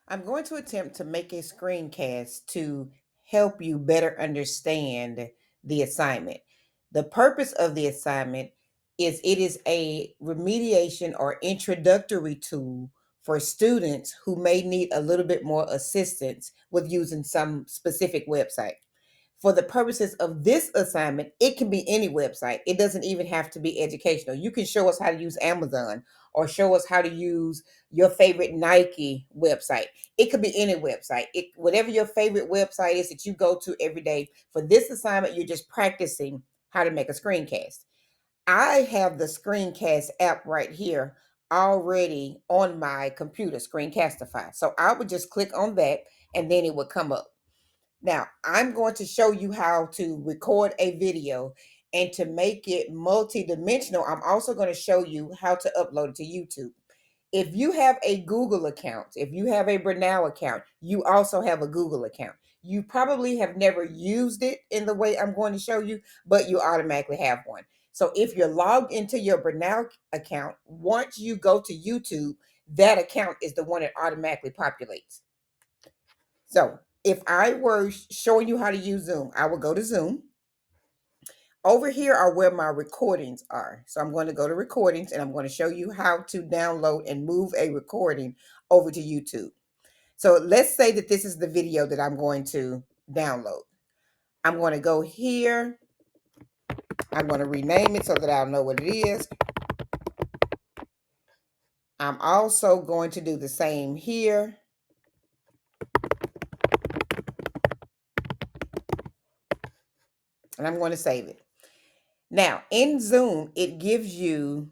I'm going to attempt to make a screencast to help you better understand the assignment. The purpose of the assignment is it is a remediation or introductory tool for students who may need a little bit more assistance with using some specific website. For the purposes of this assignment, it can be any website. It doesn't even have to be educational. You can show us how to use Amazon or show us how to use your favorite Nike website. It could be any website. Whatever your favorite website is that you go to every day. For this assignment, you're just practicing how to make a screencast. I have the Screencast app right here already on my computer, Screencastify. So I would just click on that and then it would come up. Now, I'm going to show you how to record a video, and to make it multi-dimensional, I'm also going to show you how to upload it to YouTube. If you have a Google account, if you have a Brunel account, you also have a Google account. You probably have never used it in the way I'm going to show you, but you automatically have one. So if you're logged into your Brunel account, once you go to YouTube, that account is the one that automatically populates. So if I were showing you how to use Zoom, I would go to Zoom. Over here are where my recordings are. So I'm going to go to recordings and I'm going to show you how to download and move a recording over to YouTube. So let's say that this is the video that I'm going to download. I'm going to go here. I'm going to rename it so that I'll know what it is. I'm also going to do the same here. And I'm going to save it. Now, in Zoom, it gives you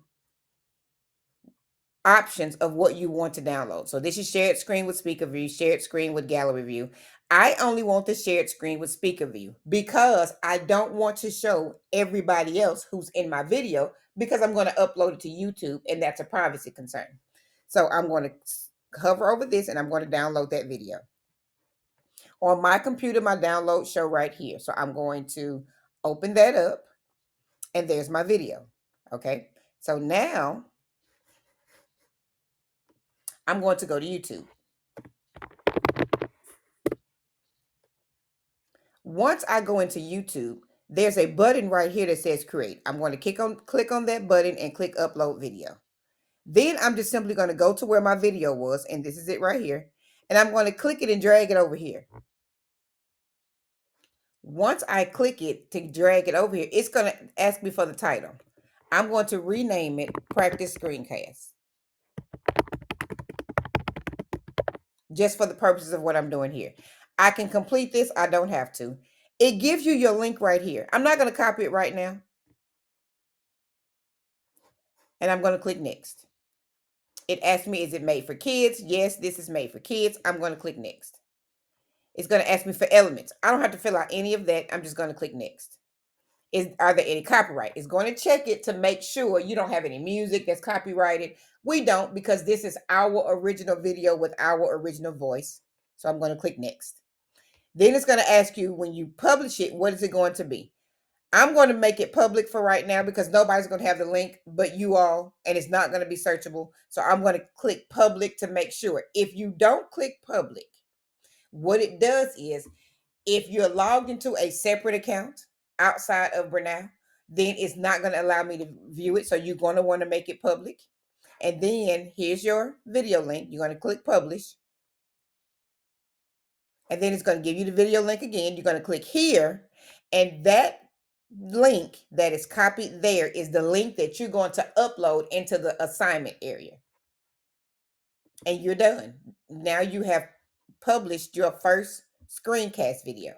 options of what you want to download. So this is shared screen with speaker view, shared screen with gallery view. I only want the shared screen with speaker view because I don't want to show everybody else who's in my video, because I'm going to upload it to YouTube and that's a privacy concern. So I'm going to hover over this and I'm going to download that video. On my computer, my download show right here. So I'm going to open that up and there's my video. Okay. So now I'm going to go to YouTube. Once I go into YouTube, there's a button right here that says create. I'm going to click on that button and click upload video. Then I'm just simply going to go to where my video was, and this is it right here. And I'm going to click it and drag it over here. Once I click it to drag it over here, it's going to ask me for the title. I'm going to rename it Practice Screencast, just for the purposes of what I'm doing here. I can complete this. I don't have to. It gives you your link right here. I'm not going to copy it right now. And I'm going to click next. It asks me, is it made for kids? Yes, this is made for kids. I'm going to click next. It's going to ask me for elements. I don't have to fill out any of that. I'm just going to click next. Are there any copyright? It's going to check it to make sure you don't have any music that's copyrighted. We don't, because this is our original video with our original voice. So I'm going to click next. Then it's going to ask you, when you publish it, what is it going to be? I'm going to make it public for right now because nobody's going to have the link but you all, and it's not going to be searchable. So I'm going to click public to make sure. If you don't click public, what it does is, if you're logged into a separate account outside of Brunel, then it's not going to allow me to view it. So you're going to want to make it public. And then here's your video link. You're going to click publish. And then it's going to give you the video link again. You're going to click here, and that link that is copied there is the link that you're going to upload into the assignment area. And you're done. Now you have published your first screencast video.